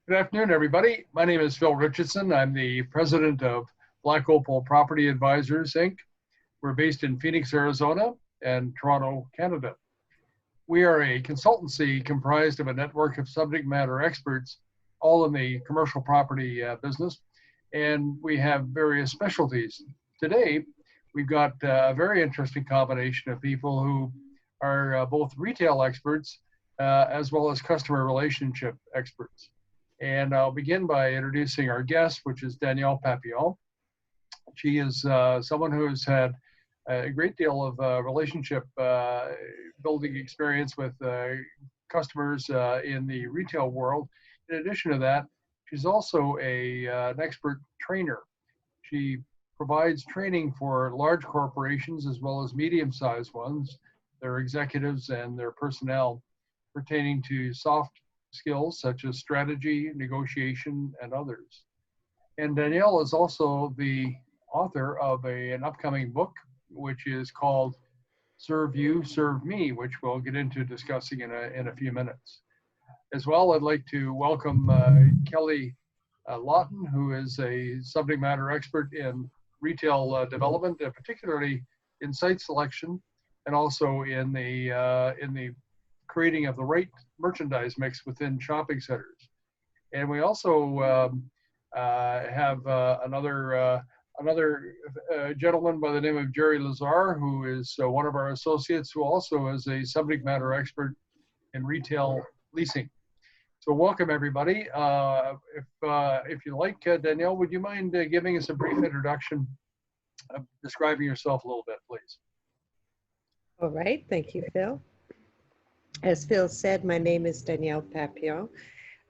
Good afternoon, everybody. My name is Phil Richardson. I'm the president of Black Opal Property Advisors, Inc. We're based in Phoenix, Arizona, and Toronto, Canada. We are a consultancy comprised of a network of subject matter experts, all in the commercial property business, and we have various specialties. Today, we've got a very interesting combination of people who are both retail experts as well as customer relationship experts. And I'll begin by introducing our guest, which is Danielle Papillon. She is someone who has had a great deal of relationship building experience with customers in the retail world. In addition to that, she's also an expert trainer. She provides training for large corporations as well as medium-sized ones, their executives and their personnel, pertaining to soft skills such as strategy, negotiation, and others. And Danielle is also the author of an upcoming book, which is called Serve You, Serve Me, which we'll get into discussing in a few minutes. As well, I'd like to welcome Kelly Lawton, who is a subject matter expert in retail development, particularly in site selection, and also in the creating of the right merchandise mix within shopping centers. And we also have another gentleman by the name of Jerry Lazar, who is one of our associates, who also is a subject matter expert in retail leasing. So welcome, everybody. If you like, Danielle, would you mind giving us a brief introduction, describing yourself a little bit, please? All right, thank you, Phil. As Phil said, my name is Danielle Papillon.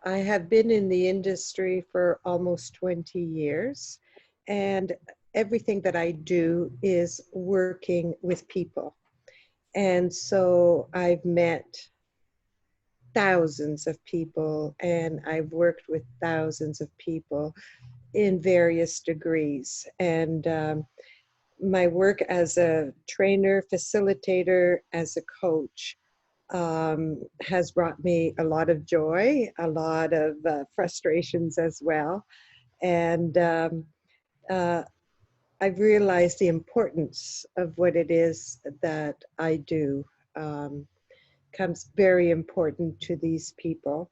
I have been in the industry for almost 20 years, and everything that I do is working with people. And so I've met thousands of people, and I've worked with thousands of people in various degrees. And my work as a trainer, facilitator, as a coach, has brought me a lot of joy, a lot of frustrations as well. And I've realized the importance of what it is that I do becomes very important to these people,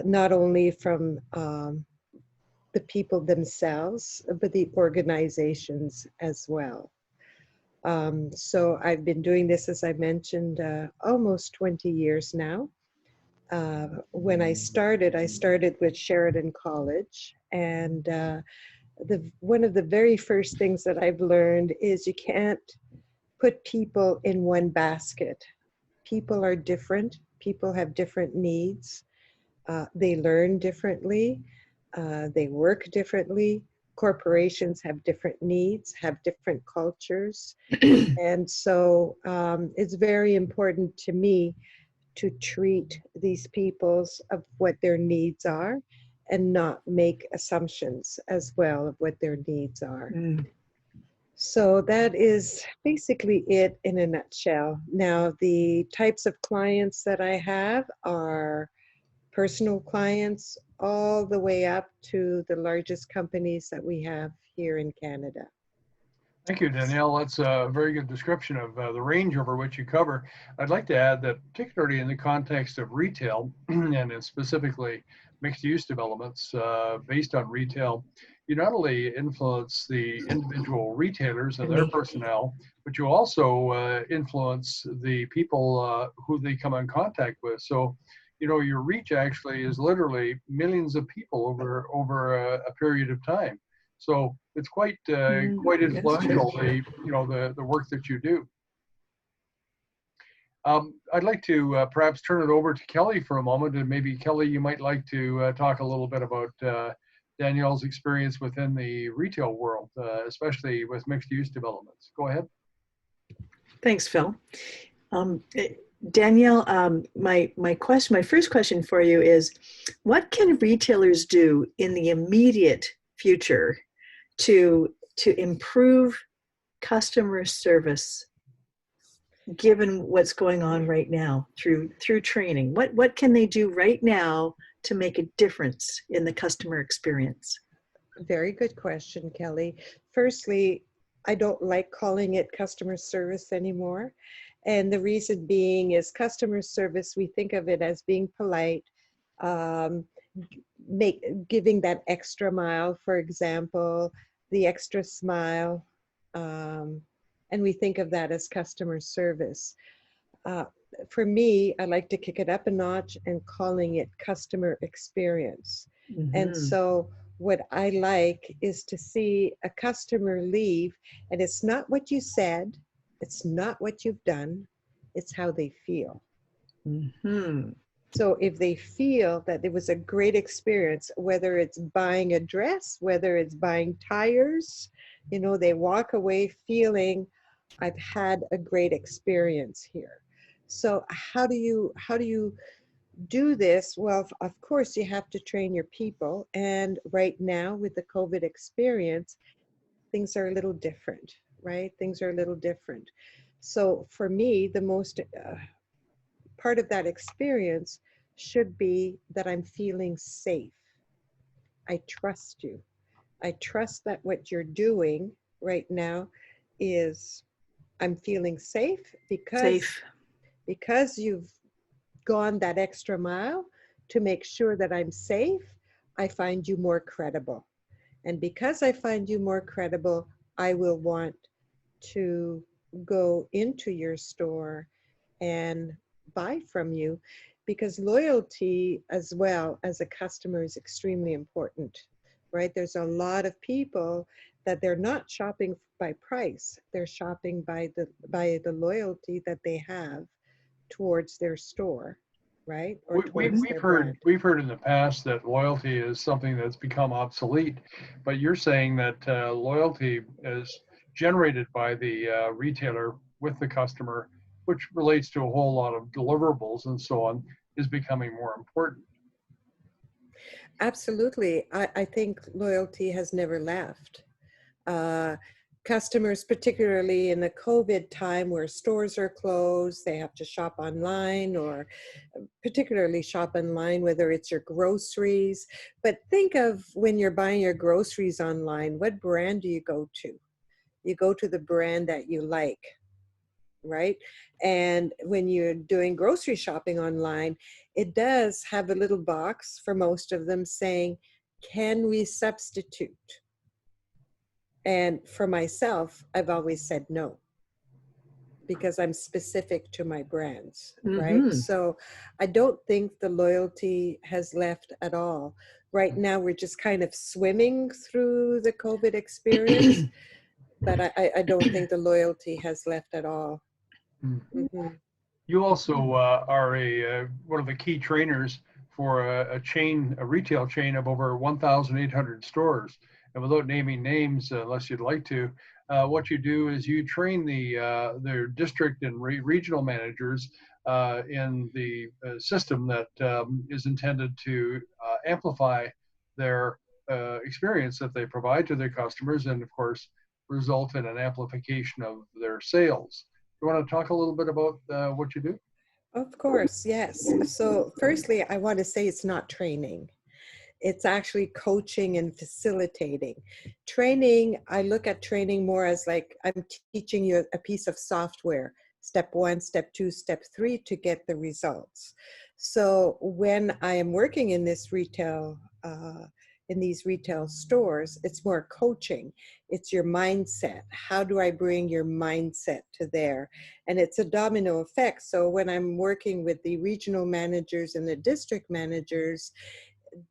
not only from the people themselves, but the organizations as well. So I've been doing this, as I mentioned, almost 20 years now. When I started with Sheridan College, and one of the very first things that I've learned is you can't put people in one basket. People are different. People have different needs. They learn differently. They work differently. Corporations have different needs, have different cultures. And so it's very important to me to treat these peoples of what their needs are and not make assumptions as well of what their needs are. So that is basically it in a nutshell. Now, the types of clients that I have are personal clients all the way up to the largest companies that we have here in Canada. Thank you, Danielle. That's a very good description of the range over which you cover. I'd like to add that particularly in the context of retail and specifically mixed-use developments based on retail, you not only influence the individual retailers and their personnel, but you also influence the people who they come in contact with. So, you know, your reach actually is literally millions of people over a period of time. So it's quite influential, the work that you do. I'd like to perhaps turn it over to Kelly for a moment, and maybe Kelly, you might like to talk a little bit about Danielle's experience within the retail world, especially with mixed-use developments. Go ahead. Thanks, Phil. Danielle, my first question for you is, what can retailers do in the immediate future to improve customer service, given what's going on right now through training? What can they do right now to make a difference in the customer experience? Very good question, Kelly. Firstly, I don't like calling it customer service anymore. And the reason being is customer service, we think of it as being polite, um, giving that extra mile, for example, the extra smile. Um, and we think of that as customer service. Uh, for me, I like to kick it up a notch and calling it customer experience. And Mm-hmm. so what I like is to see a customer leave, and it's not what you said, it's not what you've done, it's how they feel. Mm-hmm. So if they feel that it was a great experience, whether it's buying a dress, whether it's buying tires, you know, they walk away feeling I've had a great experience here. So how do you do this? Well, of course you have to train your people, and right now with the COVID experience, things are a little different, right? Things are a little different. So for me, the most part of that experience should be that I'm feeling safe. I trust you. I trust that what you're doing right now is I'm feeling safe Safe. because you've gone that extra mile to make sure that I'm safe. I find you more credible. And because I find you more credible, I will want to go into your store and buy from you, because loyalty as well as a customer is extremely important, right? There's a lot of people that they're not shopping by price. They're shopping by the loyalty that they have towards their store, right? Or towards their brand. We've heard in the past that loyalty is something that's become obsolete, but you're saying that loyalty is generated by the retailer with the customer, which relates to a whole lot of deliverables and so on, is becoming more important. Absolutely. I think loyalty has never left. Uh, Customers, particularly in the COVID time where stores are closed, they have to shop online, or particularly shop online, whether it's your groceries. But think of when you're buying your groceries online, what brand do you go to? You go to the brand that you like, right? And when you're doing grocery shopping online, it does have a little box for most of them saying, can we substitute? And for myself, I've always said no, because I'm specific to my brands, right? Mm-hmm. So I don't think the loyalty has left at all. Right now, we're just kind of swimming through the COVID experience, but I don't think the loyalty has left at all. Mm. Mhm. You also are one of the key trainers for a retail chain of over 1,800 stores. And without naming names, unless you'd like to, what you do is you train their district and regional managers in the system that is intended to amplify their experience that they provide to their customers, and of course, result in an amplification of their sales. You want to talk a little bit about what you do? Of course, yes. So firstly, I want to say it's not training. It's actually coaching and facilitating. Training, I look at training more as like I'm teaching you a piece of software, step 1, step 2, step 3 to get the results. So when I am working in this in these retail stores, it's more coaching. It's your mindset. How do I bring your mindset to there? And it's a domino effect. So when I'm working with the regional managers and the district managers,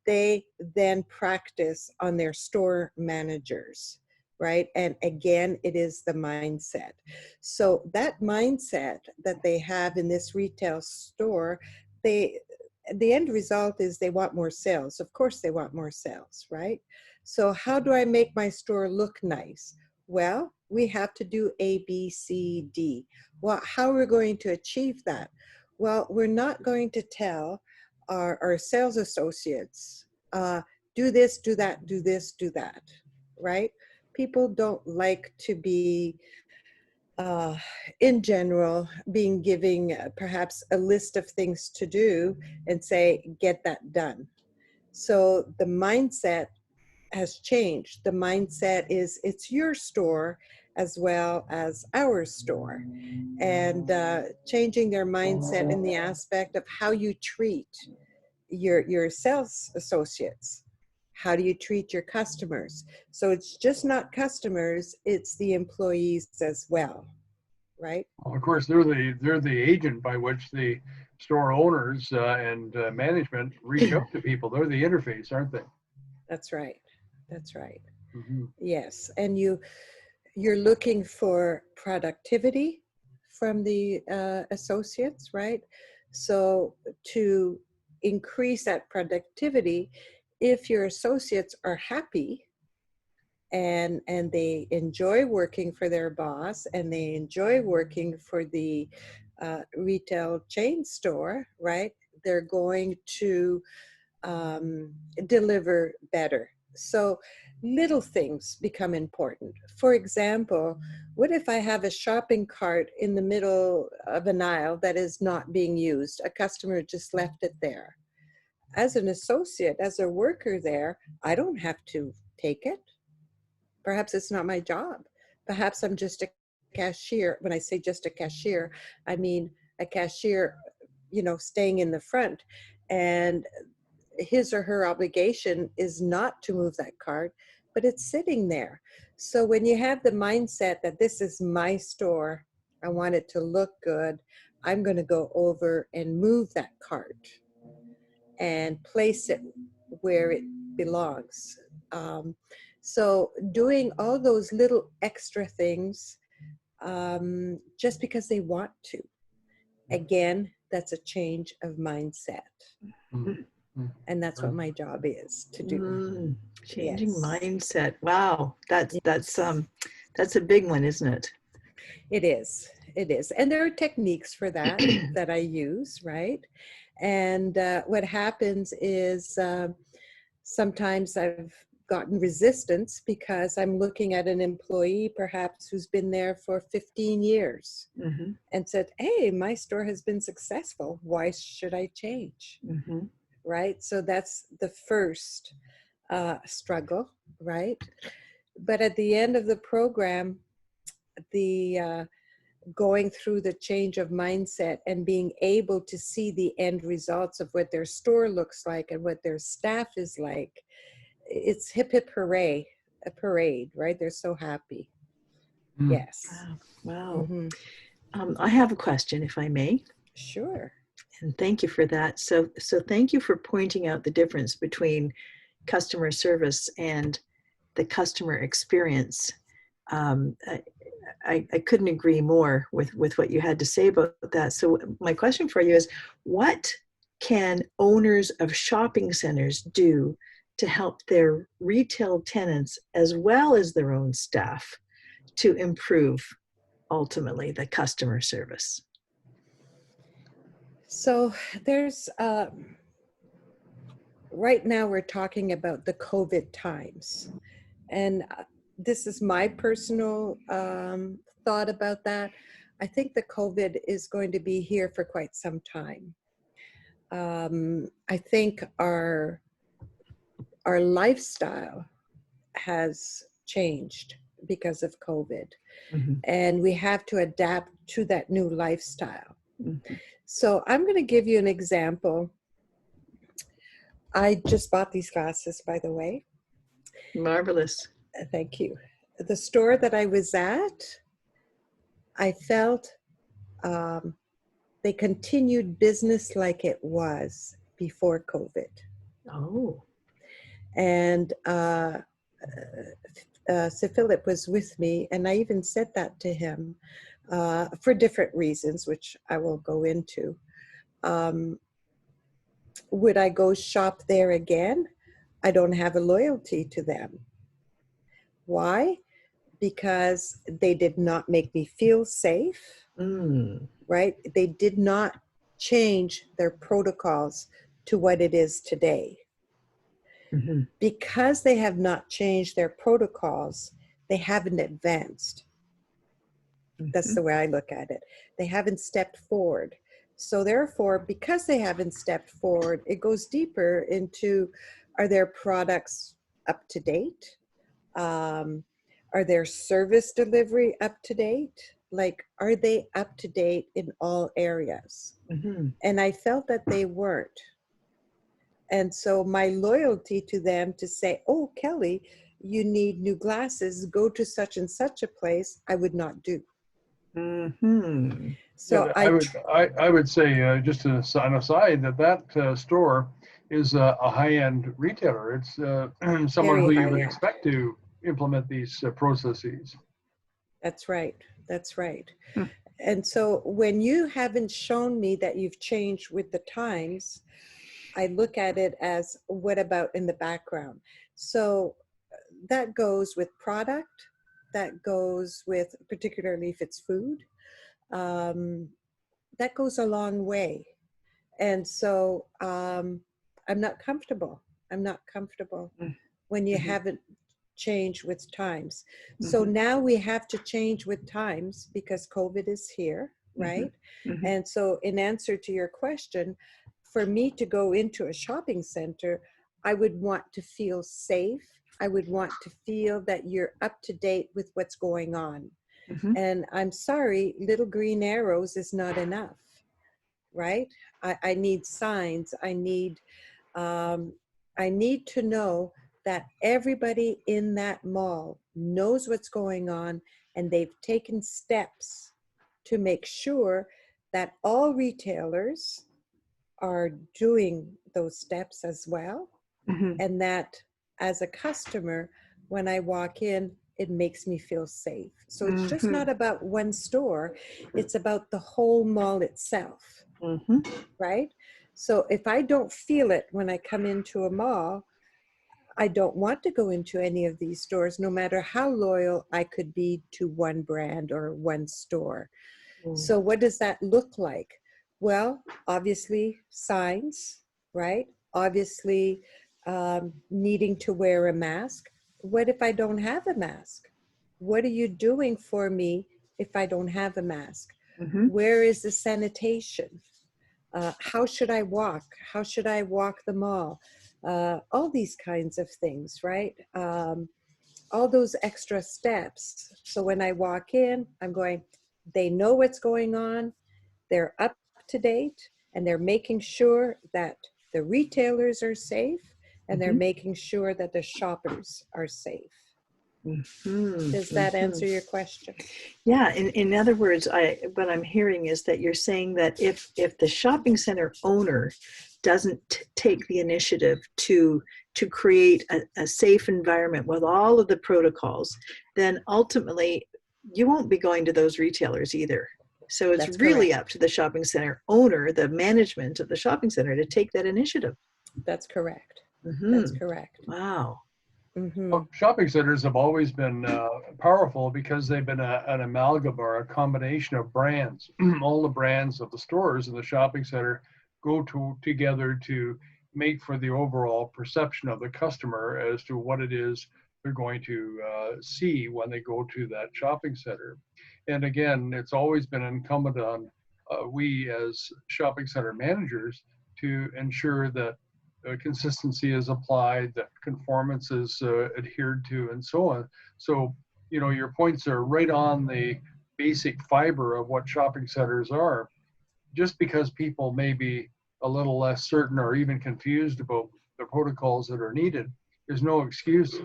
they then practice on their store managers, right? And again, it is the mindset. So that mindset that they have in this retail store, the end result is they want more sales. Of course they want more sales, right? So how do I make my store look nice? Well, we have to do A, B, C, D. Well, how are we going to achieve that? Well, we're not going to tell our sales associates, do this, do that, do this, do that, right? People don't like to be, uh, in general, being giving perhaps a list of things to do and say, get that done, So the mindset has changed. The mindset is it's your store as well as our store, and changing their mindset in the aspect of how you treat your sales associates. How do you treat your customers? So it's just not customers, it's the employees as well, right? Well, of course, they're the agent by which the store owners and management reach out to people. They're the interface, aren't they? That's right. That's right. Mm-hmm. Yes. And you're looking for productivity from the associates, right? So to increase that productivity, if your associates are happy and they enjoy working for their boss and they enjoy working for the retail chain store, right? They're going to deliver better. So little things become important. For example, what if I have a shopping cart in the middle of an aisle that is not being used? A customer just left it there. As an associate, as a worker there, I don't have to take it. Perhaps it's not my job. Perhaps I'm just a cashier. When I say just a cashier, I mean a cashier, staying in the front. And his or her obligation is not to move that cart, but it's sitting there. So when you have the mindset that this is my store, I want it to look good, I'm going to go over and move that cart and place it where it belongs. So doing all those little extra things just because they want to. Again, that's a change of mindset. Mm-hmm. And that's what my job is to do. Changing Yes. mindset. Wow, that's Yes. that's a big one, isn't it? It is. It is. And there are techniques for that that I use, right? And what happens is sometimes I've gotten resistance because I'm looking at an employee perhaps who's been there for 15 years Mm-hmm. and said, hey, my store has been successful. Why should I change? Mm-hmm. Right? So that's the first struggle, right? But at the end of the program, the going through the change of mindset and being able to see the end results of what their store looks like and what their staff is like, it's hip hip hooray, a parade, right? They're so happy. Mm. Yes. Wow. Mm-hmm. I have a question, if I may. Sure. And thank you for that. So thank you for pointing out the difference between customer service and the customer experience. I couldn't agree more with what you had to say about that. So my question for you is, what can owners of shopping centers do to help their retail tenants as well as their own staff to improve ultimately the customer service? So there's, right now we're talking about the COVID times. And this is my personal thought about that. I think the COVID is going to be here for quite some time. I think our lifestyle has changed because of COVID, Mm-hmm. and we have to adapt to that new lifestyle. Mm-hmm. So I'm going to give you an example. I just bought these glasses, by the way. Marvelous. Thank you. The store that I was at, I felt they continued business like it was before COVID. Oh. And Sir Philip was with me, and I even said that to him for different reasons, which I will go into. Would I go shop there again? I don't have a loyalty to them. Why? Because they did not make me feel safe, right? They did not change their protocols to what it is today. Mm-hmm. Because they have not changed their protocols, they haven't advanced. That's the way I look at it. They haven't stepped forward. So therefore, because they haven't stepped forward, it goes deeper into Are their products up to date? Are their service delivery up to date? Like, are they up to date in all areas? Mm-hmm. And I felt that they weren't. And so my loyalty to them to say, oh, Kelly, you need new glasses, go to such and such a place, I would not do. Mm-hmm. So Yeah, I would say, just as an aside, that store is a high-end retailer. It's someone Very who you would high-end. expect to implement these processes. That's right. That's right. Hmm. And so when you haven't shown me that you've changed with the times, I look at it as, what about in the background? So that goes with product, that goes with, particularly if it's food, that goes a long way. And so I'm not comfortable. I'm not comfortable when you Mm-hmm. haven't changed with times. So Mm-hmm. now we have to change with times because COVID is here, right? Mm-hmm. And so in answer to your question, for me to go into a shopping center, I would want to feel safe. I would want to feel that you're up to date with what's going on. Mm-hmm. And I'm sorry, little green arrows is not enough, right? I need signs. I need to know that everybody in that mall knows what's going on, and they've taken steps to make sure that all retailers are doing those steps as well. Mm-hmm. And that as a customer, when I walk in, it makes me feel safe. So it's just Mm-hmm. not about one store, it's about the whole mall itself, Mm-hmm. right? So if I don't feel it when I come into a mall, I don't want to go into any of these stores, no matter how loyal I could be to one brand or one store. So what does that look like? Well, obviously signs, right? Obviously needing to wear a mask. What if I don't have a mask? What are you doing for me if I don't have a mask? Mm-hmm. Where is the sanitation? How should I walk? How should I walk the mall? All these kinds of things, right? All those extra steps. So when I walk in, I'm going, they know what's going on, they're up to date, and they're making sure that the retailers are safe, and they're Mm-hmm. making sure that the shoppers are safe. Mm-hmm. Does that Mm-hmm. answer your question? Yeah, in other words, what I'm hearing is that you're saying that if the shopping center owner doesn't take the initiative to create a safe environment with all of the protocols, then ultimately you won't be going to those retailers either. So it's That's really correct. up to the shopping center owner, the management of the shopping center, to take that initiative. That's correct. Mm-hmm. That's correct. Wow. Mm-hmm. Well, shopping centers have always been powerful because they've been an amalgam or a combination of brands. All the brands of the stores in the shopping center go together to make for the overall perception of the customer as to what it is they're going to see when they go to that shopping center. And again, it's always been incumbent on we as shopping center managers to ensure that consistency is applied, that conformance is adhered to, and so on. So, your points are right on the basic fiber of what shopping centers are. Just because people may be a little less certain or even confused about the protocols that are needed, there's no excuse.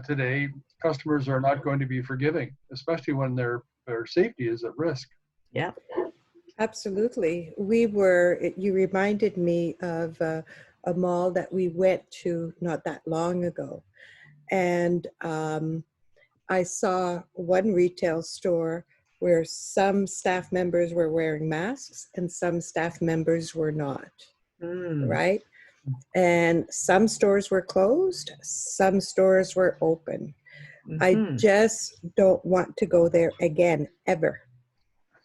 Today, customers are not going to be forgiving, especially when their safety is at risk. Yeah. Absolutely. You reminded me of a mall that we went to not that long ago. And I saw one retail store where some staff members were wearing masks and some staff members were not, right? And some stores were closed, some stores were open. I just don't want to go there again, ever.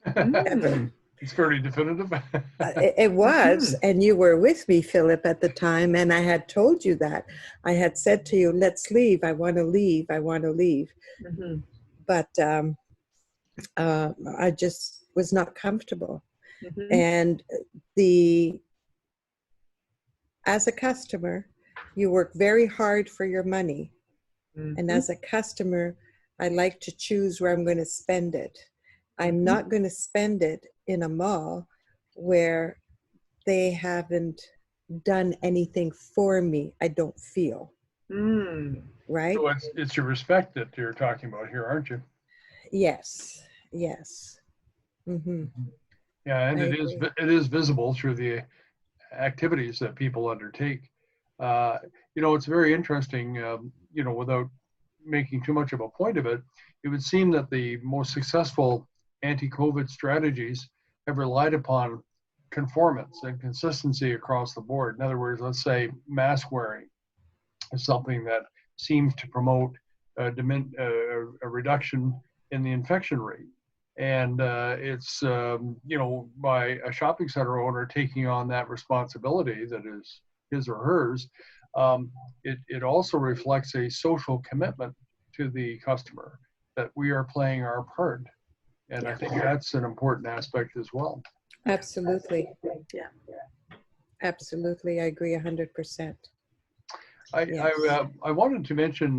Ever. It's very definitive. It was, and you were with me, Philip, at the time, and I had told you that. I had said to you, let's leave, I want to leave, I want to leave. Mm-hmm. But I just was not comfortable. Mm-hmm. And as a customer, You work very hard for your money. And Mhm. as a customer, I like to choose where I'm going to spend it. I'm Mhm. not going to spend it in a mall where they haven't done anything for me, I don't feel, Mm. right? So it's your respect that you're talking about here, aren't you? Yes, yes. Hmm. Yeah, and I agree. it is visible through the activities that people undertake. Uh, it's very interesting. Without making too much of a point of it, it would seem that the most successful anti-COVID strategies have relied upon conformance and consistency across the board. In other words, let's say mask wearing is something that seems to promote a reduction in the infection rate. And it's, by a shopping center owner taking on that responsibility that is his or hers, it also reflects a social commitment to the customer that we are playing our part. And I Yeah. think that's an important aspect as well. Absolutely. Yeah. Absolutely. I agree 100%. I, Yes. I wanted to mention,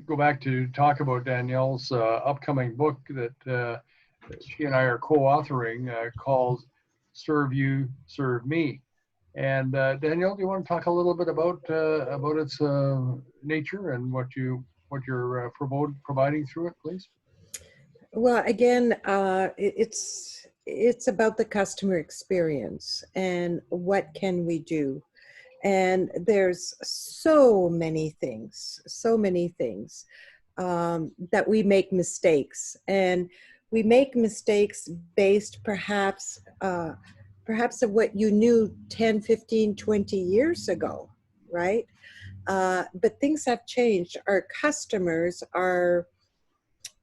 go back to talk about Danielle's upcoming book that she and I are co-authoring called "Serve You, Serve Me." And Danielle, do you want to talk a little bit about its nature and what you're providing through it, please? Well, again, it's about the customer experience and what can we do. And there's so many things that we make mistakes, and we make mistakes based perhaps of what you knew 10, 15, 20 years ago, right? But things have changed. Our customers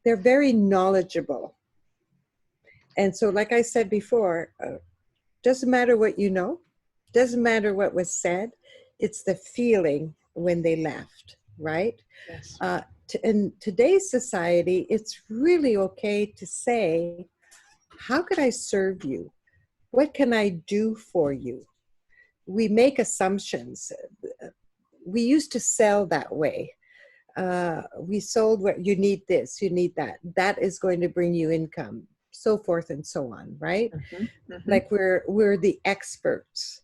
they're very knowledgeable. And so, like I said before, doesn't matter what you know, doesn't matter what was said, it's the feeling when they left, right? Yes. In today's society, it's really okay to say, how could I serve you? What can I do for you? We make assumptions. We used to sell that way. We sold what you need this, you need that. That is going to bring you income, so forth and so on, right? Mhm. Mhm. Like we're the experts.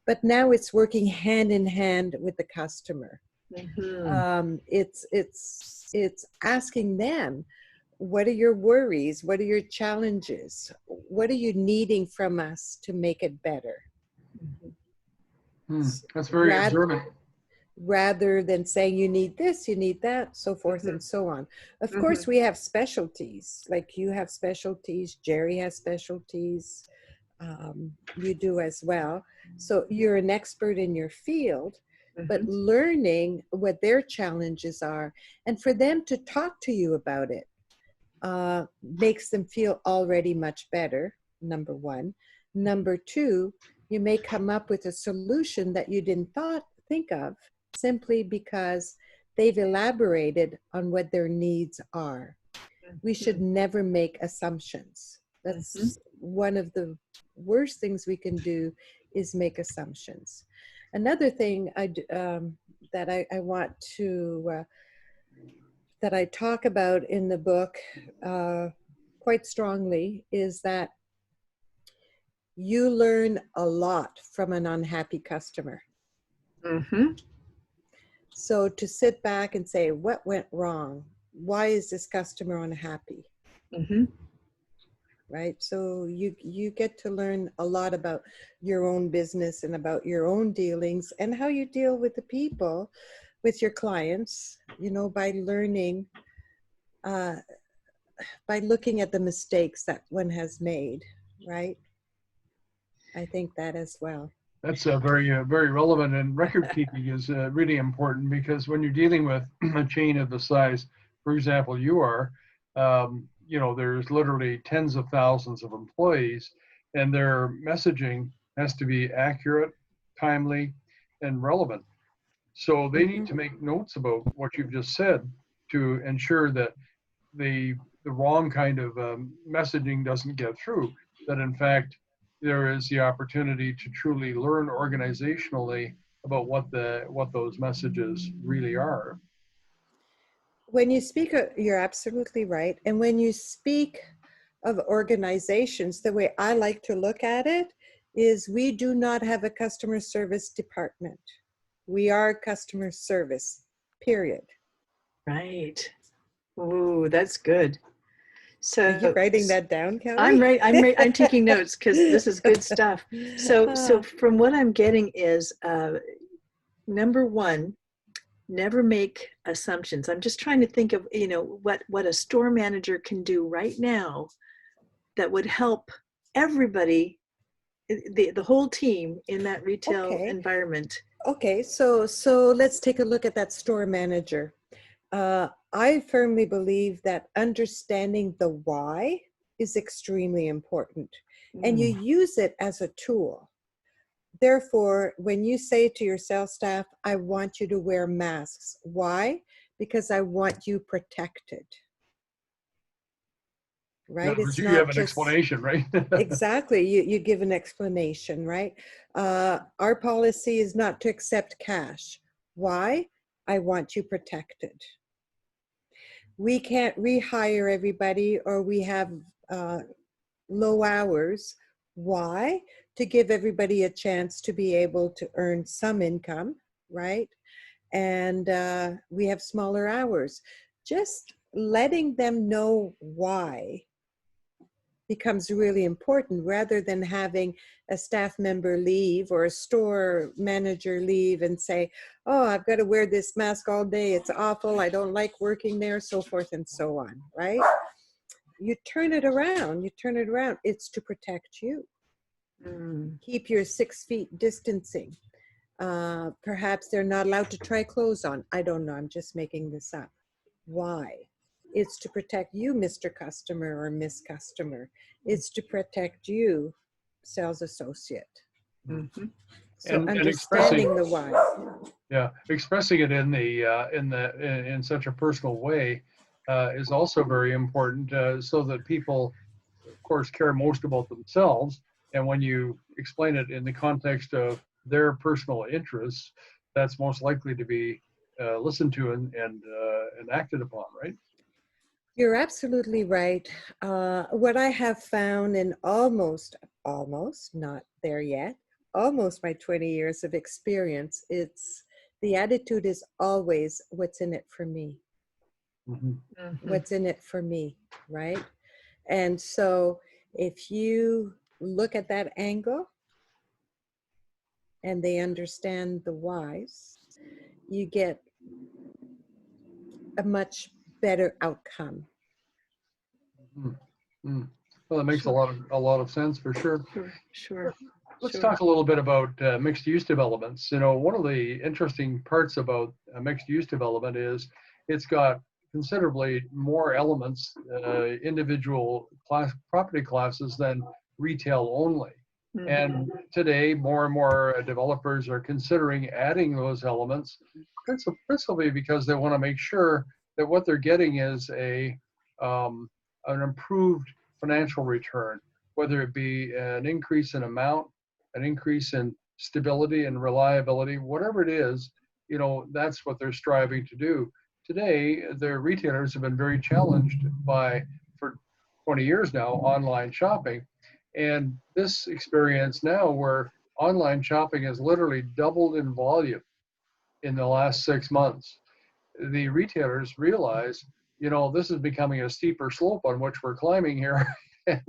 But now it's working hand in hand with the customer. Mhm. It's asking them, what are your worries? What are your challenges? What are you needing from us to make it better? Mhm. That's very Rather, observant. rather than saying you need this, you need that, so forth Mhm. and so on. Of course, Mhm. we have specialties. Like you have specialties, Jerry has specialties, you do as well. So you're an expert in your field, but Mhm. learning what their challenges are and for them to talk to you about it makes them feel already much better, number one. Number two, you may come up with a solution that you didn't think of simply because they've elaborated on what their needs are. We should never make assumptions. Mhm. That's one of the worst things we can do is make assumptions. Another thing that I want to that I talk about in the book uh, quite strongly is that you learn a lot from an unhappy customer. Mhm. So to sit back and say, what went wrong? Why is this customer unhappy? Mhm. Right? So you get to learn a lot about your own business and about your own dealings and how you deal with the people, with your clients, by learning, uh, by looking at the mistakes that one has made, right? I think that as well. That's very relevant, and record keeping is really important because when you're dealing with a chain of the size, for example, you are, there's literally tens of thousands of employees, and their messaging has to be accurate, timely, and relevant. So they need Hmm. to make notes about what you've just said to ensure that the wrong kind of messaging doesn't get through. That in fact there is the opportunity to truly learn organizationally about what those messages really are. When you speak, you're absolutely right. And when you speak of organizations, the way I like to look at it is we do not have a customer service department. We are customer service, period. Right. Ooh, that's good. So Are you writing that down, Kelly? I'm taking notes because this is good stuff. So from what I'm getting is number one, never make assumptions. I'm just trying to think of, what a store manager can do right now that would help everybody, the whole team in that retail environment. Okay, so let's take a look at that store manager. I firmly believe that understanding the why is extremely important, and you use it as a tool. Therefore, when you say to your sales staff, I want you to wear masks. Why? Because I want you protected. Right? Yeah, it's you not have an just, explanation, right? Exactly. You give an explanation, right? Our policy is not to accept cash. Why? I want you protected. We can't rehire everybody, or we have low hours. Why? To give everybody a chance to be able to earn some income, right? And we have smaller hours. Just letting them know why becomes really important, rather than having a staff member leave or a store manager leave and say, oh, I've got to wear this mask all day. It's awful. I don't like working there, so forth and so on, right? You turn it around. It's to protect you. Keep your 6 feet distancing. Perhaps they're not allowed to try clothes on. I don't know. I'm just making this up. Why? It's to protect you, Mr. Customer or Miss Customer. It's to protect you, sales associate. Mm-hmm. So and understanding the why. Yeah, expressing it in such a personal way is also very important, so that people, of course, care most about themselves. And when you explain it in the context of their personal interests, that's most likely to be listened to and acted upon, right? You're absolutely right. What I have found in almost, not there yet, almost my 20 years of experience, it's the attitude is always what's in it for me. What's in it for me, right? And so if you look at that angle and they understand the whys, you get a much better outcome. Well, that makes a lot of sense for sure. Sure. Let's talk a little bit about mixed use developments. One of the interesting parts about mixed use development is it's got considerably more elements, individual property classes than retail only. And today, more and more developers are considering adding those elements, principally because they want to make sure that what they're getting is an improved financial return, whether it be an increase in amount, an increase in stability and reliability, whatever it is, that's what they're striving to do. Today, the retailers have been very challenged for 20 years now, online shopping. And this experience now where online shopping has literally doubled in volume in the last 6 months, the retailers realize, this is becoming a steeper slope on which we're climbing here, and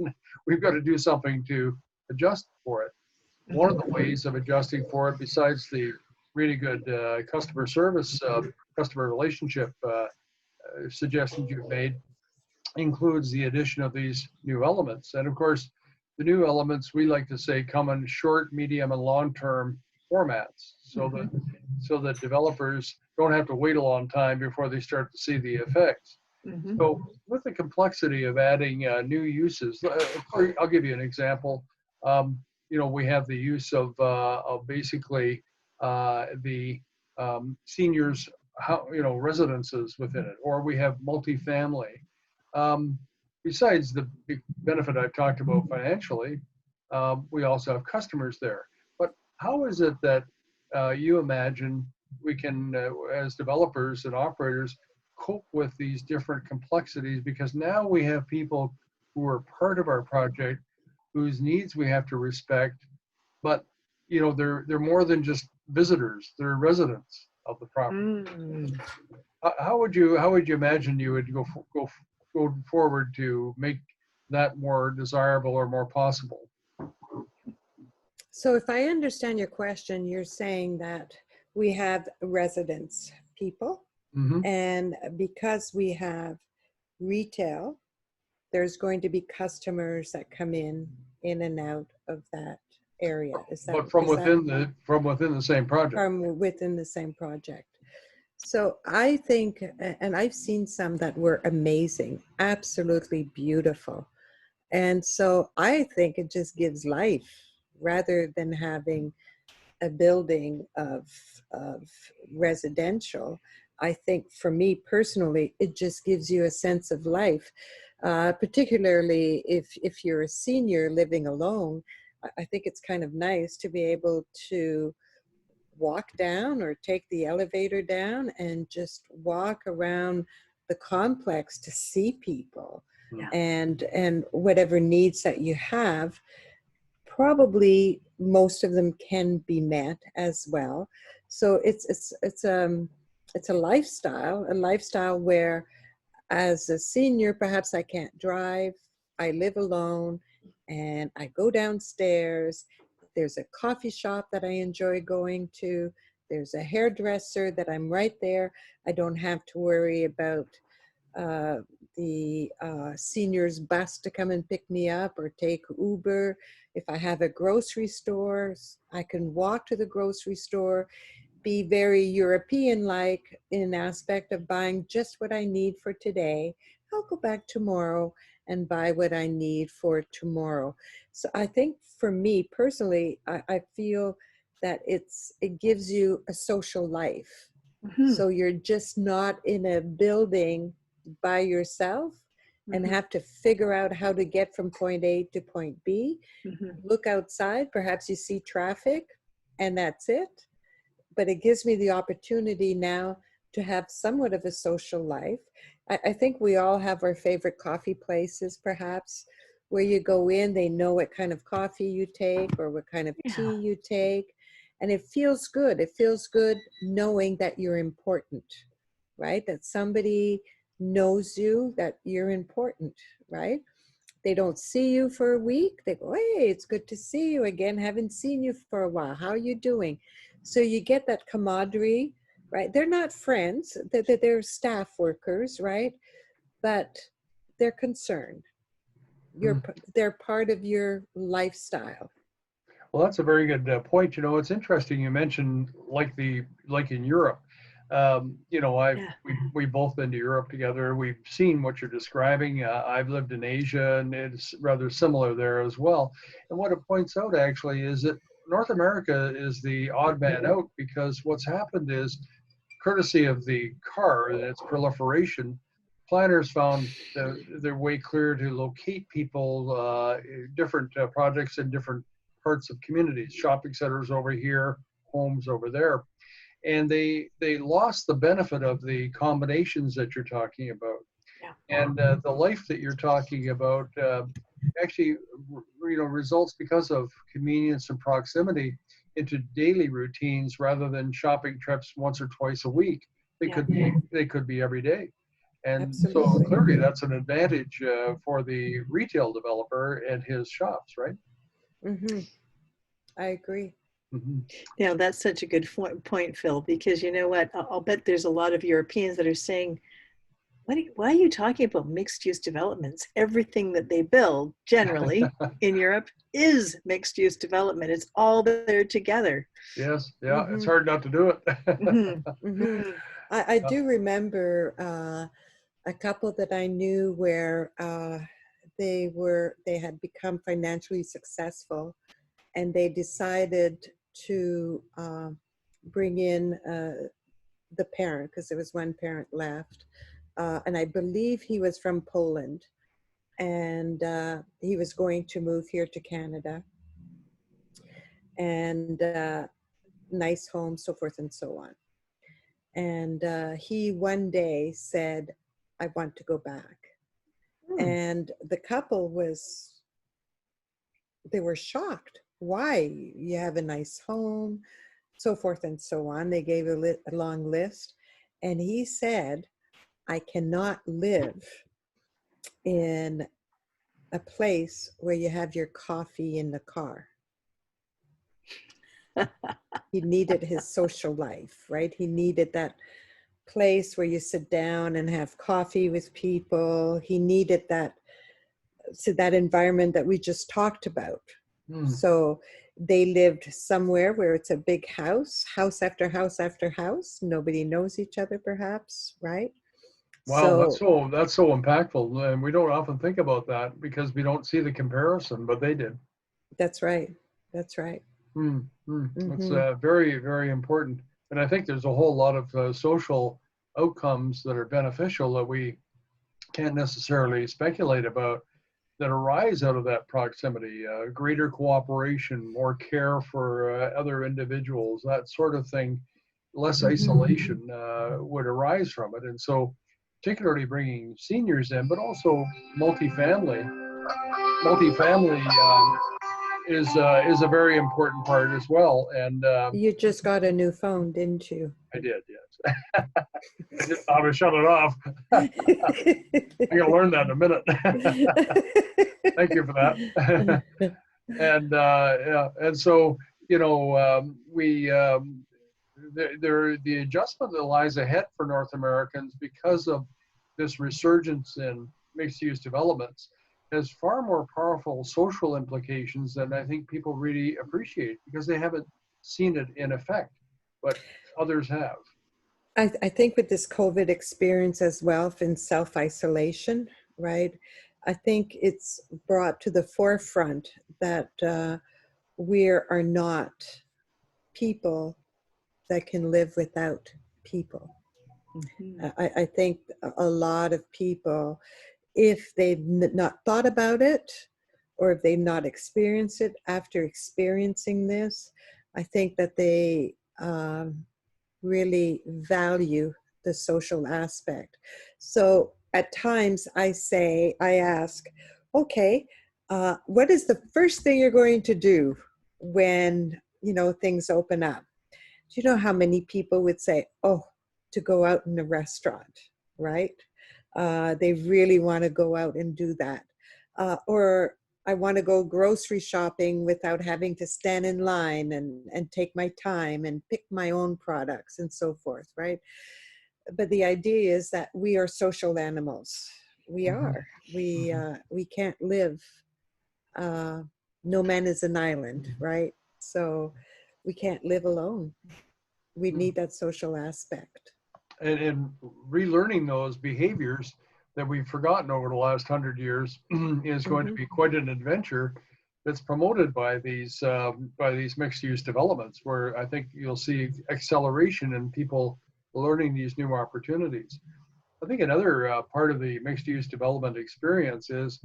we've got to do something to adjust for it. One of the ways of adjusting for it, besides the really good customer service, customer relationship suggestions you've made, includes the addition of these new elements. And of course, the new elements, we like to say, come in short, medium, and long-term formats, so that developers don't have to wait a long time before they start to see the effects. So with the complexity of adding new uses, I'll give you an example. We have the use of basically the seniors, residences within it, or we have multifamily. Besides the big benefit I've talked about financially, we also have customers there. But how is it that you imagine we can, as developers and operators, cope with these different complexities, because now we have people who are part of our project whose needs we have to respect, but they're more than just visitors, they're residents of the property. Mm. How would you imagine you would go forward to make that more desirable or more possible? So if I understand your question, you're saying that we have residents, people, Hmm. and because we have retail, there's going to be customers that come in and out of that area. But from is that within the same project. from within the same project? So I think, and I've seen some that were amazing, absolutely beautiful. And so I think it just gives life rather than having a building of residential. I think for me personally, it just gives you a sense of life, particularly if you're a senior living alone. I think it's kind of nice to be able to walk down or take the elevator down and just walk around the complex to see people. Yeah. And whatever needs that you have, probably most of them can be met as well. So it's a lifestyle where, as a senior, perhaps I can't drive, I live alone, and I go downstairs. There's a coffee shop that I enjoy going to. There's a hairdresser that I'm right there. I don't have to worry about uh, the seniors bus to come and pick me up or take Uber. If I have a grocery store, I can walk to the grocery store, be very European-like in aspect of buying just what I need for today. I'll go back tomorrow and buy what I need for tomorrow. So I think for me personally, I feel that it gives you a social life. Mhm. So you're just not in a building by yourself and Mhm. have to figure out how to get from point A to point B. Mhm. Look outside, perhaps you see traffic, and that's it. But it gives me the opportunity now to have somewhat of a social life. I think we all have our favorite coffee places, perhaps, where you go in, they know what kind of coffee you take or what kind of Yeah. tea you take. And it feels good. It feels good knowing that you're important, right? That somebody knows you, that you're important, right? They don't see you for a week. They go, hey, it's good to see you again. Haven't seen you for a while. How are you doing? So you get that camaraderie, right? They're not friends. They're staff workers, right? But they're concerned. They're part of your lifestyle. Well, that's a very good point. It's interesting you mentioned like in Europe. Yeah. We've both been to Europe together. We've seen what you're describing. I've lived in Asia, and it's rather similar there as well. And what it points out actually is that North America is the odd man out, because what's happened is, courtesy of the car and its proliferation, planners found their way clear to locate people, different projects in different parts of communities, shopping centers over here, homes over there. And they lost the benefit of the combinations that you're talking about. Yeah. And the life that you're talking about actually, results because of convenience and proximity into daily routines rather than shopping trips once or twice a week. They Yeah. could be every day. And so Absolutely. clearly that's an advantage for the retail developer and his shops, right? Mm-hmm. I agree. Mm-hmm. Yeah, that's such a good point, Phil, because you know what? I'll bet there's a lot of Europeans that are saying, why are you talking about mixed use developments? Everything that they build generally in Europe is mixed use development. It's all there together. Yes, yeah, it's Mm-hmm. hard not to do it. Mhm. Mm-hmm. Mhm. I do remember a couple that I knew where they had become financially successful, and they decided to bring in the parent, because there was one parent left, and I believe he was from Poland, and he was going to move here to Canada. And nice home, so forth and so on. And he one day said, I want to go back. And the couple they were shocked. Why? You have a nice home, so forth and so on. They gave a long list. And he said, I cannot live in a place where you have your coffee in the car. He needed his social life, right? He needed that place where you sit down and have coffee with people. He needed that environment that we just talked about. So they lived somewhere where it's a big house after house after house. Nobody knows each other, perhaps, right? Wow, that's so impactful, and we don't often think about that because we don't see the comparison, but they did. That's right. That's right. That's very, very important, and I think there's a whole lot of social outcomes that are beneficial that we can't necessarily speculate about that arise out of that proximity. Greater cooperation, more care for other individuals, that sort of thing. Less isolation would arise from it, and so particularly bringing seniors in, but also multifamily is a very important part as well. And you just got a new phone, didn't you? I did, yes. I just thought to shut it off. I'm gonna learn that in a minute. Thank you for that. And so the adjustment that lies ahead for North Americans because of this resurgence in mixed-use developments has far more powerful social implications than I think people really appreciate because they haven't seen it in effect, but others have. I think with this COVID experience as well, in self-isolation, right? I think it's brought to the forefront that we are not people that can live without people. I think a lot of people, if they've not thought about it or if they've not experienced it, after experiencing this, I think that they really value the social aspect. So at times I ask, okay, what is the first thing you're going to do when, things open up? Do you know how many people would say, oh, to go out in a restaurant, right? They really want to go out and do that. Or I want to go grocery shopping without having to stand in line and take my time and pick my own products and so forth, right? But the idea is that we are social animals. We are. We can't live. No man is an island, right? So we can't live alone. We need that social aspect. And relearning those behaviors that we've forgotten over the last 100 years is going to be quite an adventure that's promoted by these mixed-use developments, where I think you'll see acceleration in people learning these new opportunities. I think another part of the mixed-use development experience is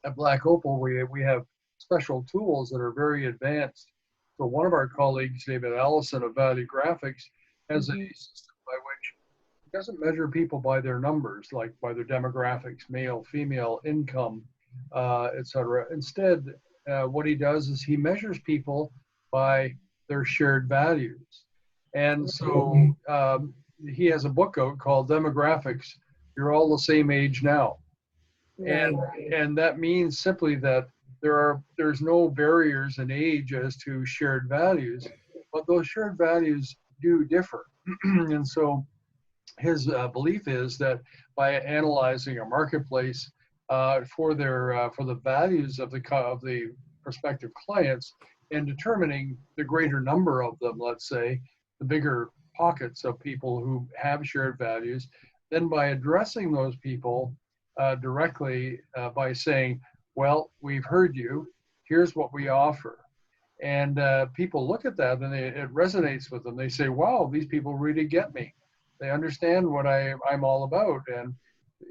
at Black Opal, we have special tools that are very advanced. So one of our colleagues, David Allison of Value Graphics, has a system by which it doesn't measure people by their numbers, like by their demographics, male, female, income, etc. Instead, what he does is he measures people by their shared values. And so he has a book out called Demographics, You're All the Same Age Now. And that means simply that there's no barriers in age as to shared values, but those shared values do differ. And so his belief is that by analyzing a marketplace for the values of the prospective clients and determining the greater number of them, let's say, the bigger pockets of people who have shared values, then by addressing those people directly by saying, well, we've heard you, here's what we offer. And people look at that and it resonates with them. They say, wow, these people really get me. They understand what I'm all about. And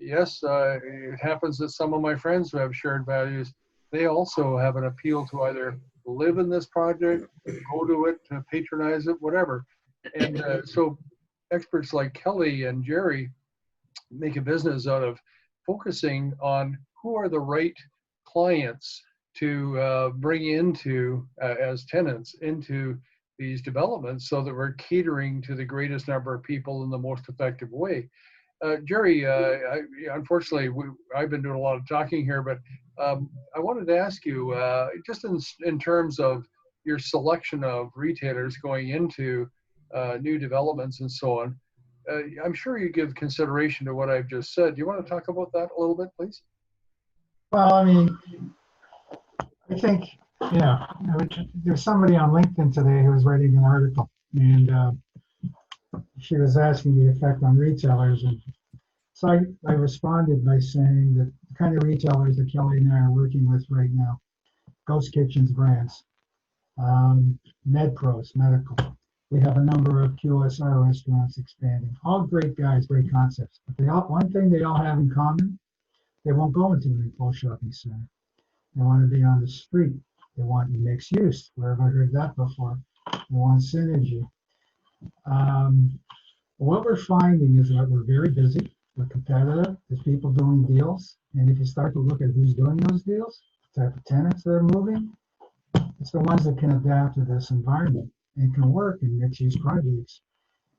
yes, it happens that some of my friends who have shared values, they also have an appeal to either live in this project, go to it, patronize it, whatever. And so experts like Kelly and Jerry make a business out of focusing on who are the right clients to bring into as tenants into these developments so that we're catering to the greatest number of people in the most effective way. Jerry, unfortunately, I've been doing a lot of talking here, but I wanted to ask you, just in terms of your selection of retailers going into new developments and so on, I'm sure you give consideration to what I've just said. Do you want to talk about that a little bit, please? Well, I mean, I think, yeah, there's somebody on LinkedIn today who was writing an article, and she was asking the effect on retailers. And so I responded by saying that the kind of retailers that Kelly and I are working with right now, Ghost Kitchens brands, MedPros, medical. We have a number of QSR restaurants expanding. All great guys, great concepts. But one thing they all have in common, they won't go into an enclosed shopping center. They want to be on the street. They want mixed use. Where have I heard that before? They want synergy. What we're finding is that we're very busy. We're competitive. There's people doing deals. And if you start to look at who's doing those deals, the type of tenants that are moving, it's the ones that can adapt to this environment and can work in mixed-use projects.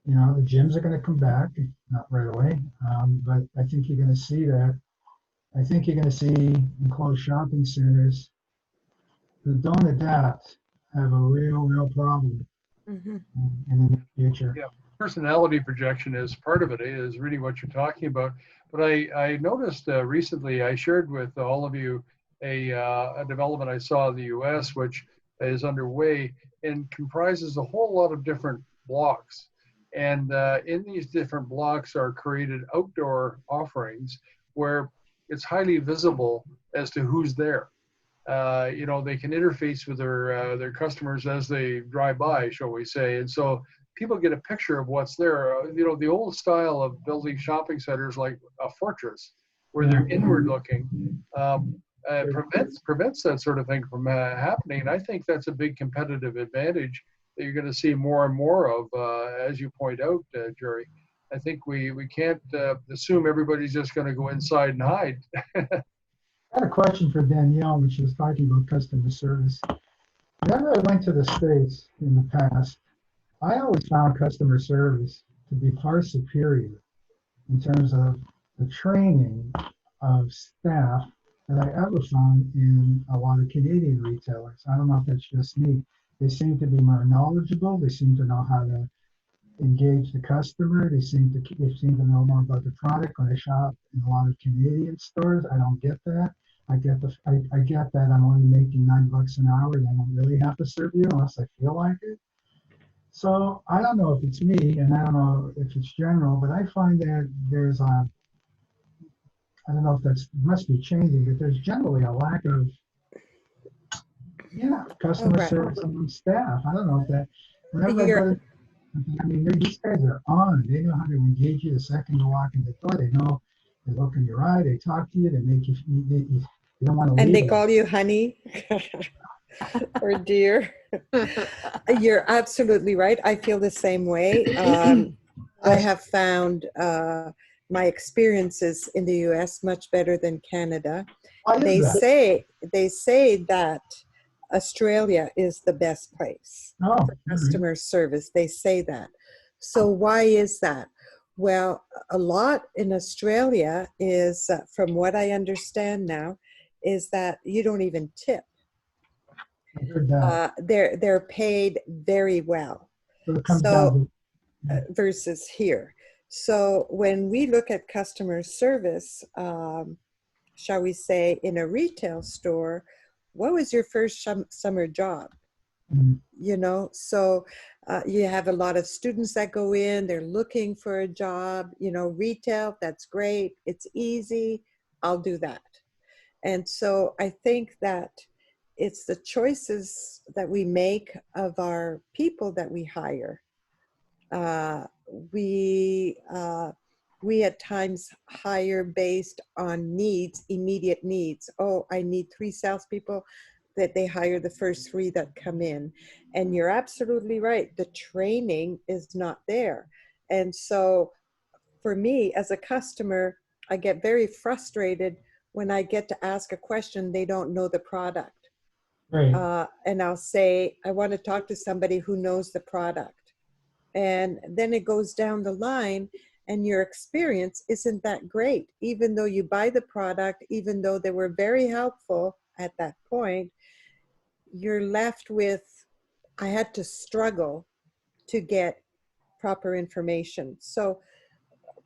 You know, the gyms are going to come back, not right away, but I think you're going to see that. I think you're going to see enclosed shopping centers who don't adapt have a real problem in the near future. Yeah, personality projection is part of it, is really what you're talking about. But I noticed recently, I shared with all of you a development I saw in the US, which is underway and comprises a whole lot of different blocks. And in these different blocks are created outdoor offerings where it's highly visible as to who's there. You know, they can interface with their customers as they drive by, shall we say. And so people get a picture of what's there. You know, the old style of building shopping centers like a fortress, where they're inward looking, prevents that sort of thing from happening. And I think that's a big competitive advantage that you're going to see more and more of, as you point out, Jerry. I think we can't assume everybody's just going to go inside and hide. I had a question for Danielle when she was talking about customer service. Whenever I went to the States in the past, I always found customer service to be far superior in terms of the training of staff that I ever found in a lot of Canadian retailers. I don't know if that's just me. They seem to be more knowledgeable. They seem to know how to engage the customer. They seem to know more about the product. When I shop in a lot of Canadian stores, I don't get that. I get that I'm only making $9 an hour and I don't really have to serve you unless I feel like it. So I don't know if it's me and I don't know if it's general, but I find that there's I don't know if that's must be changing, but there's generally a lack of customer service among staff. I don't know if that whenever I go to, I mean, these guys are on. They know how to engage you the second you walk in the door. They know they look in your eye. They talk to you. They make you. You don't want to leave. And they call you honey or dear. You're absolutely right. I feel the same way. I have found my experiences in the U.S. much better than Canada. They say that Australia is the best place for customer service. They say that. So why is that? Well, a lot in Australia is, from what I understand now, is that you don't even tip. They're paid very well. So versus here. So when we look at customer service, shall we say, in a retail store, what was your first summer job? You know, so you have a lot of students that go in, they're looking for a job, you know, retail, that's great. It's easy. I'll do that. And so I think that it's the choices that we make of our people that we hire. We at times hire based on needs, immediate needs. Oh, I need 3 salespeople. that they hire the first 3 that come in. And you're absolutely right. The training is not there. And so for me as a customer, I get very frustrated when I get to ask a question, they don't know the product. Right. And I'll say, I want to talk to somebody who knows the product. And then it goes down the line and your experience isn't that great. Even though you buy the product, even though they were very helpful at that point, you're left with, I had to struggle to get proper information. So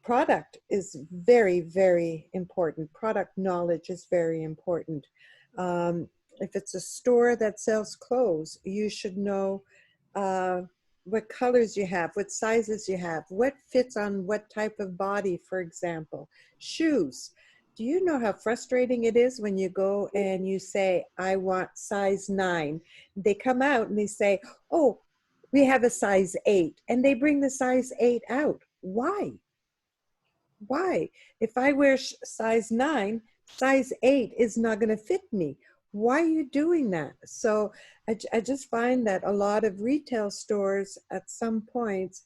product is very, very important. Product knowledge is very important. If it's a store that sells clothes, you should know what colors you have, what sizes you have, what fits on what type of body, for example. Shoes. Do you know how frustrating it is when you go and you say, I want size 9? They come out and they say, oh, we have a size 8. And they bring the size 8 out. Why? Why? If I wear size 9, size 8 is not going to fit me. Why are you doing that? So I just find that a lot of retail stores at some points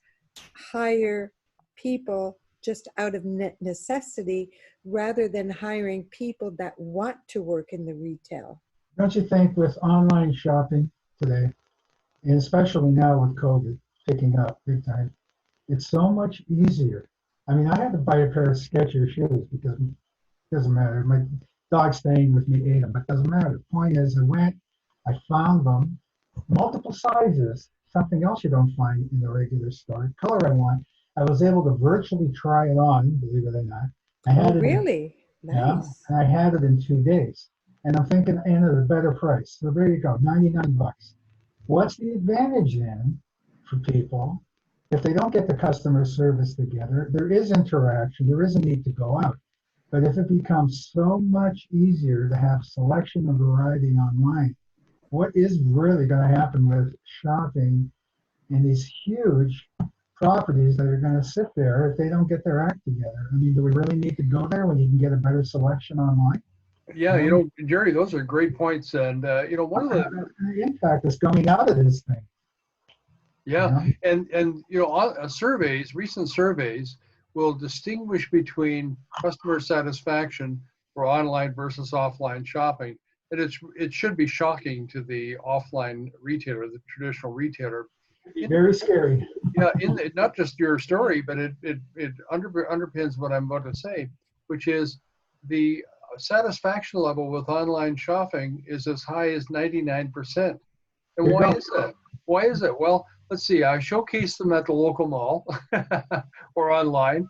hire people just out of necessity rather than hiring people that want to work in the retail. Don't you think with online shopping today, and especially now with COVID picking up big time, it's so much easier. I mean, I had to buy a pair of Skechers shoes because it doesn't matter. My dog staying with me ate them, but it doesn't matter. The point is, I found them, multiple sizes, something else you don't find in the regular store, color I want. I was able to virtually try it on, believe it or not. I had Oh, it really? yeah, Nice. and I had it in 2 days. And I'm thinking, and at a better price. So there you go, 99 bucks. What's the advantage then for people if they don't get the customer service together? There is interaction, there is a need to go out. But if it becomes so much easier to have selection and variety online, what is really going to happen with shopping in these huge properties that are going to sit there if they don't get their act together? I mean, do we really need to go there when you can get a better selection online? Yeah, you know, Jerry, those are great points. And, you know, one of the impact is coming out of this thing. Yeah, You know? and you know, surveys, recent surveys will distinguish between customer satisfaction for online versus offline shopping. And it should be shocking to the offline retailer, the traditional retailer. Very scary. Yeah, not just your story, but it underpins what I'm about to say, which is the satisfaction level with online shopping is as high as 99%. And why is that? Why is it? Well, let's see. I showcased them at the local mall or online.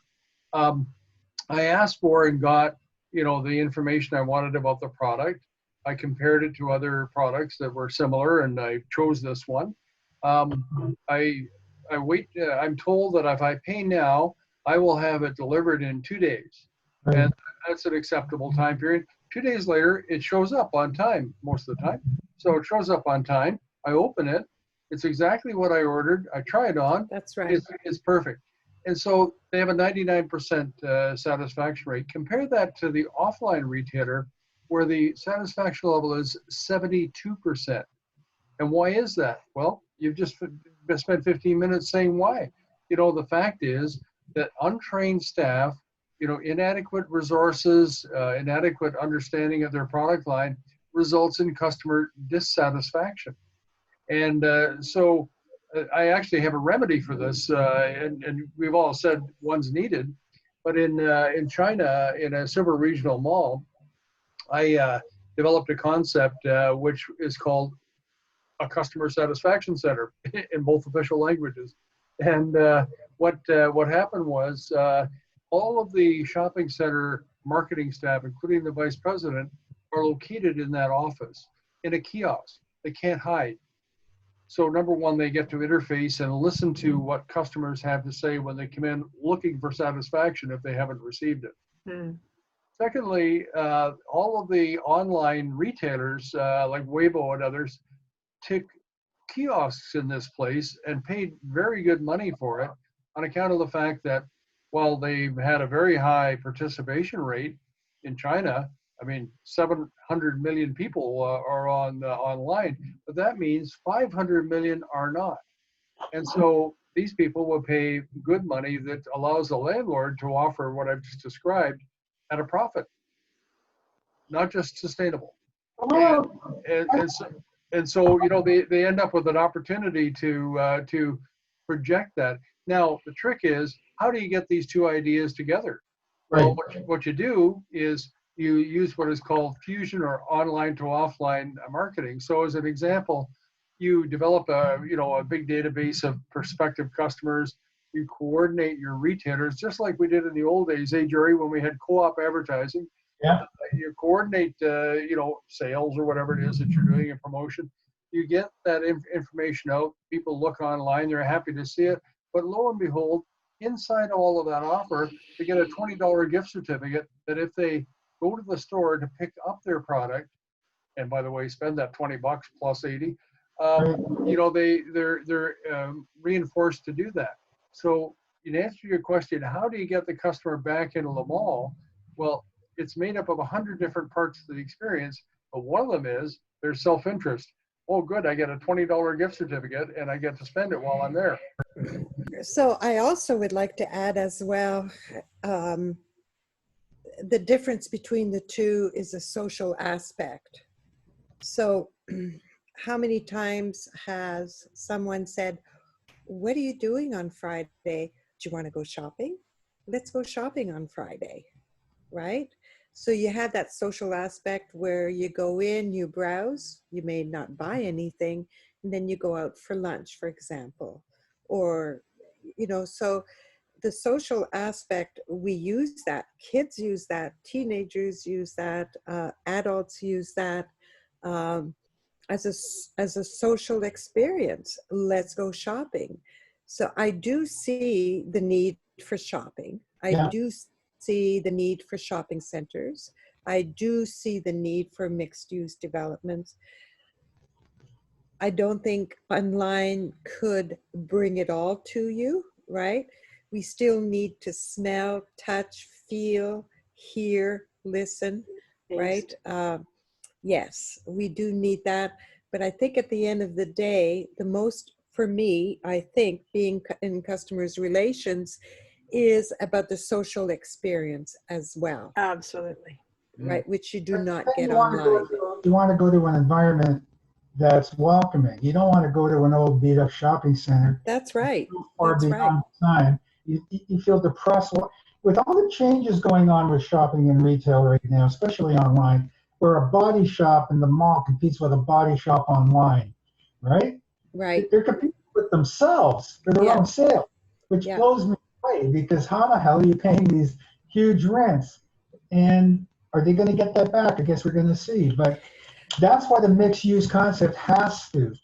I asked for and got, you know, the information I wanted about the product. I compared it to other products that were similar, and I chose this one. I wait. I'm told that if I pay now, I will have it delivered in 2 days, Right. and that's an acceptable time period. 2 days later, it shows up on time most of the time. So it shows up on time. I open it. It's exactly what I ordered. I try it on. That's right. It's perfect. And so they have a 99% satisfaction rate. Compare that to the offline retailer where the satisfaction level is 72%. And why is that? Well, you've just spent 15 minutes saying why. You know, the fact is that untrained staff, you know, inadequate resources, inadequate understanding of their product line results in customer dissatisfaction. And so I actually have a remedy for this, and we've all said one's needed. But in China, in a silver regional mall, I developed a concept which is called a customer satisfaction center in both official languages. And what happened was all of the shopping center marketing staff, including the vice president, are located in that office in a kiosk. They can't hide. So number one, they get to interface and listen to what customers have to say when they come in looking for satisfaction if they haven't received it. Mm. Secondly, all of the online retailers like Weibo and others took kiosks in this place and paid very good money for it on account of the fact that while they've had a very high participation rate in China, I mean, 700 million people are on online, but that means 500 million are not. And so these people will pay good money that allows the landlord to offer what I've just described at a profit, not just sustainable. Well, And so you know, they end up with an opportunity to project that. Now the trick is, how do you get these two ideas together? Well, right. what you do is you use what is called fusion or online to offline marketing. So as an example, you develop a big database of prospective customers. You coordinate your retailers just like we did in the old days, Jerry, when we had co-op advertising. Yeah. You coordinate, sales or whatever it is that you're doing in promotion. You get that information out. People look online; they're happy to see it. But lo and behold, inside all of that offer, they get a $20 gift certificate that if they go to the store to pick up their product, and by the way, spend that $20 plus 80, Right. they're reinforced to do that. So in answer to your question, how do you get the customer back into the mall? Well, it's made up of 100 different parts of the experience, but one of them is their self-interest. Oh, good, I get a $20 gift certificate and I get to spend it while I'm there. So I also would like to add as well, the difference between the two is a social aspect. So how many times has someone said, what are you doing on Friday? Do you want to go shopping? Let's go shopping on Friday, right? So you have that social aspect where you go in, you browse, you may not buy anything, and then you go out for lunch, for example. Or, so the social aspect, we use that. Kids use that, teenagers use that, adults use that. As a social experience. Let's go shopping. So I do see the need for shopping. I Yeah. do see the need for shopping centers. I do see the need for mixed use developments. I don't think online could bring it all to you, right? We still need to smell, touch, feel, hear, listen, right? Yes, we do need that. But I think at the end of the day, the most for me, I think being in customers' relations is about the social experience as well, Absolutely. right? Which you do not Then get you want to go online. to an environment that's welcoming. You don't want to go to an old beat up shopping center That's right. far That's right. beyond time. You feel depressed with all the changes going on with shopping and retail right now, especially online, where a body shop in the mall competes with a body shop online, right? Right. They're competing with themselves for their Yeah. own sale, which Yeah. blows me away because how the hell are you paying these huge rents? And are they going to get that back? I guess we're going to see. But that's why the mixed use concept has to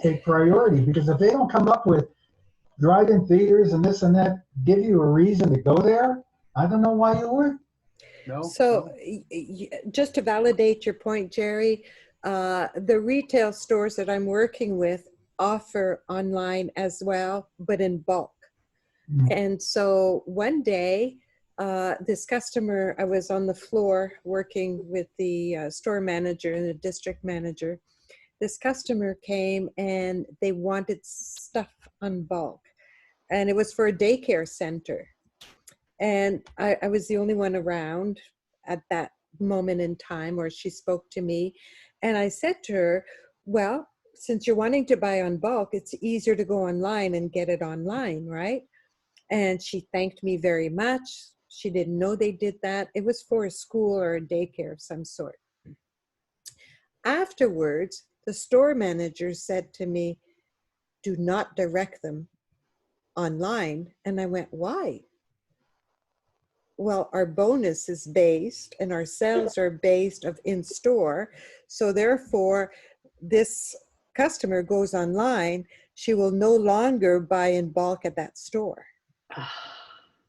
take priority, because if they don't come up with drive-in theaters and this and that, give you a reason to go there, I don't know why you would. No. So just to validate your point, Jerry, the retail stores that I'm working with offer online as well, but in bulk. And so one day, this customer, I was on the floor working with the store manager and the district manager. This customer came and they wanted stuff on bulk. And it was for a daycare center. And I was the only one around at that moment in time where she spoke to me. And I said to her, well, since you're wanting to buy on bulk, it's easier to go online and get it online, right? And she thanked me very much. She didn't know they did that. It was for a school or a daycare of some sort. Afterwards, the store manager said to me, do not direct them online. And I went, why? Well, our bonus is based and our sales are based of in store. So therefore, this customer goes online, she will no longer buy in bulk at that store.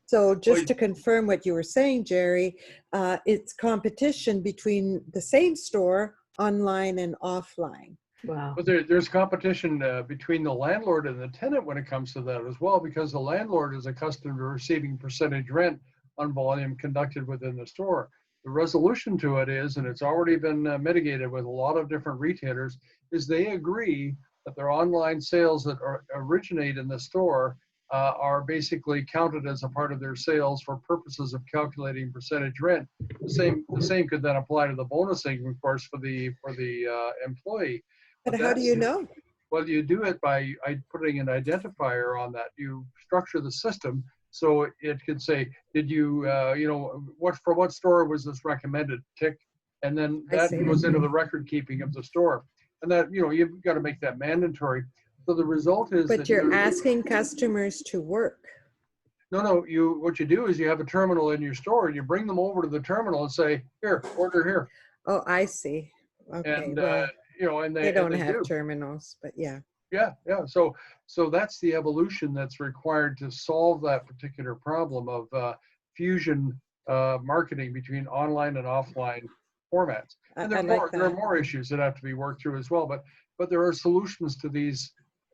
So just to confirm what you were saying, Jerry, it's competition between the same store, online and offline. Wow. But there's competition between the landlord and the tenant when it comes to that as well, because the landlord is accustomed to receiving percentage rent on volume conducted within the store. the resolution to it is, and it's already been mitigated with a lot of different retailers, is they agree that their online sales that originate in the store are basically counted as a part of their sales for purposes of calculating percentage rent. The same could then apply to the bonusing, of course, for the employee. But how do you know? Well, you do it by putting an identifier on that. You structure the system so it could say, did you, for what store was this recommended? Tick. And then that goes into the record keeping of the store. And that, you've got to make that mandatory. So the result is But you're asking customers to work. No, what you do is you have a terminal in your store and you bring them over to the terminal and say, here, order here. Oh, I see. Okay. And, well, they don't have terminals, but yeah. Yeah. So that's the evolution that's required to solve that particular problem of fusion marketing between online and offline formats. And there are more issues that have to be worked through as well. But there are solutions to these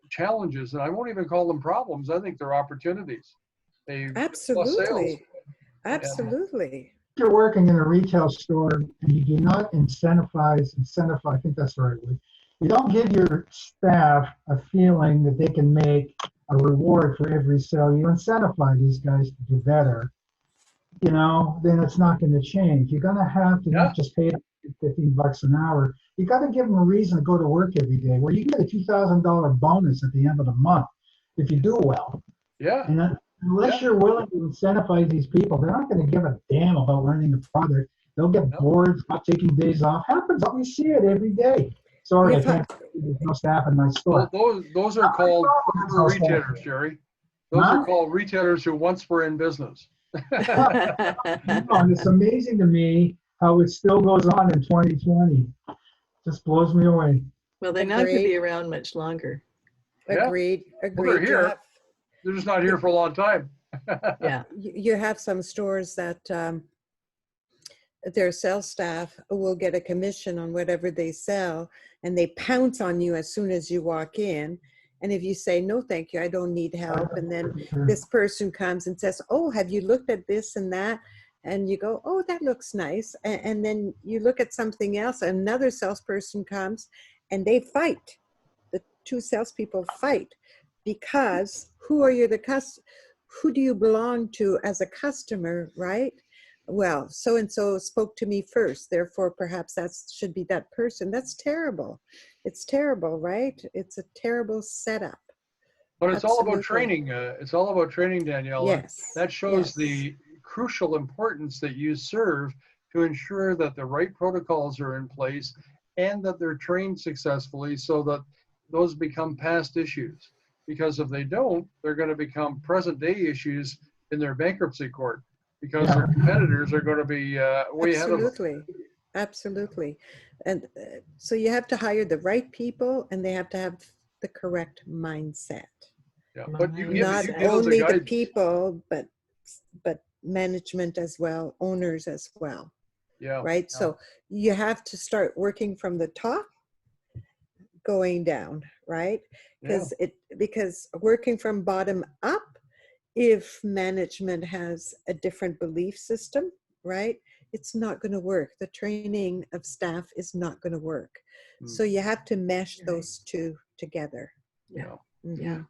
challenges, and I won't even call them problems. I think they're opportunities. Absolutely. Absolutely. If you're working in a retail store and you do not incentivize, I think that's the right word. You don't give your staff a feeling that they can make a reward for every sale. You incentivize these guys to do better, then it's not going to change. You're going to have to not just pay them $15 an hour. You got to give them a reason to go to work every day, where you get a $2,000 bonus at the end of the month if you do well. Yeah. And unless you're willing to incentivize these people, they're not going to give a damn about learning the product. They'll get bored, not taking days off. Happens. We see it every day. Sorry, there's no staff in my store. Well, those are called former retailers, Jerry. Those are called retailers who once were in business. And it's amazing to me how it still goes on in 2020. Just blows me away. Well, they're not going to be around much longer. Agreed. Well, they're here. They're just not here for a long time. Yeah. You have some stores that their sales staff will get a commission on whatever they sell, and they pounce on you as soon as you walk in. And if you say, no, thank you, I don't need help. And then this person comes and says, oh, have you looked at this and that? And you go, oh, that looks nice. And then you look at something else. Another salesperson comes and they fight. The two salespeople fight because who do you belong to as a customer, right? Well, so-and-so spoke to me first, therefore perhaps that should be that person. That's terrible. It's terrible, right? It's a terrible setup. But it's all about training. It's all about training, Danielle. Yes. That shows the crucial importance that you serve to ensure that the right protocols are in place and that they're trained successfully so that those become past issues. Because if they don't, they're going to become present day issues in their bankruptcy court because their competitors are going to be way ahead of them. Absolutely. And so you have to hire the right people and they have to have the correct mindset. Yeah, but not only the people, but management as well, owners as well. Yeah. Right. Yeah. So you have to start working from the top, going down, right? Because working from bottom up, if management has a different belief system, right, it's not going to work. The training of staff is not going to work. So you have to mesh those two together. Yeah. Yeah.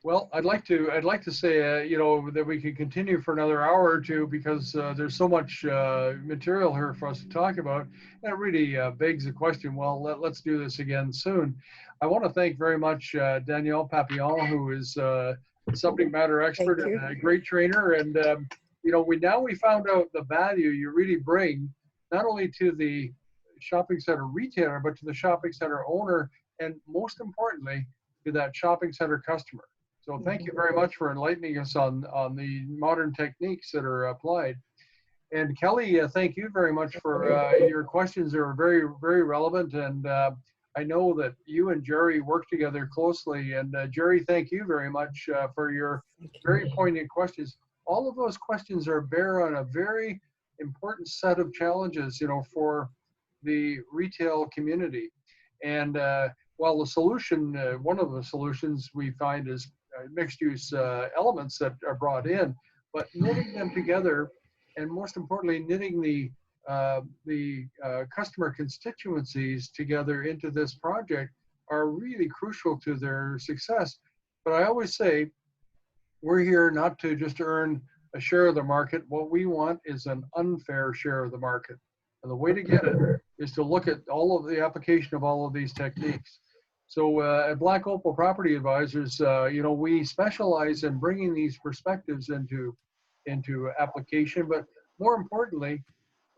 Well, I'd like to say, that we could continue for another hour or two because there's so much material here for us to talk about. That really begs the question, well, let's do this again soon. I want to thank very much Danielle Papillon, who is a subject matter expert and a great trainer. And, we found out the value you really bring, not only to the shopping center retailer, but to the shopping center owner, and most importantly, to that shopping center customer. So thank you very much for enlightening us on the modern techniques that are applied. And Kelly, thank you very much for your questions. They were very, very relevant. And I know that you and Jerry work together closely. And Jerry, thank you very much for your very poignant questions. All of those questions bear on a very important set of challenges, for the retail community. And while the solution, one of the solutions we find is mixed use elements that are brought in, but knitting them together, and most importantly, knitting the customer constituencies together into this project are really crucial to their success. But I always say, we're here not to just earn a share of the market. What we want is an unfair share of the market. And the way to get it is to look at all of the application of all of these techniques. So at Black Opal Property Advisors, we specialize in bringing these perspectives into application, but more importantly,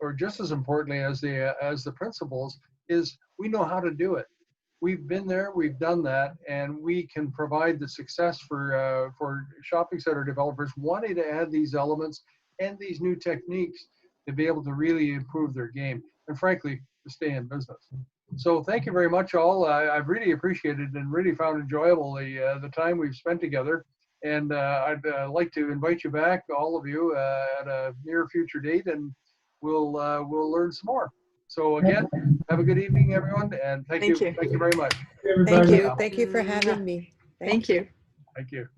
or just as importantly as the principles, is we know how to do it. We've been there, we've done that, and we can provide the success for shopping center developers wanting to add these elements and these new techniques to be able to really improve their game, and frankly, to stay in business. So thank you very much, all. I've really appreciated and really found enjoyable the time we've spent together. And I'd like to invite you back, all of you, at a near future date, and we'll learn some more. So again, have a good evening, everyone, and thank you very much. Thank you. Thank you for having me. Thank you. Thank you.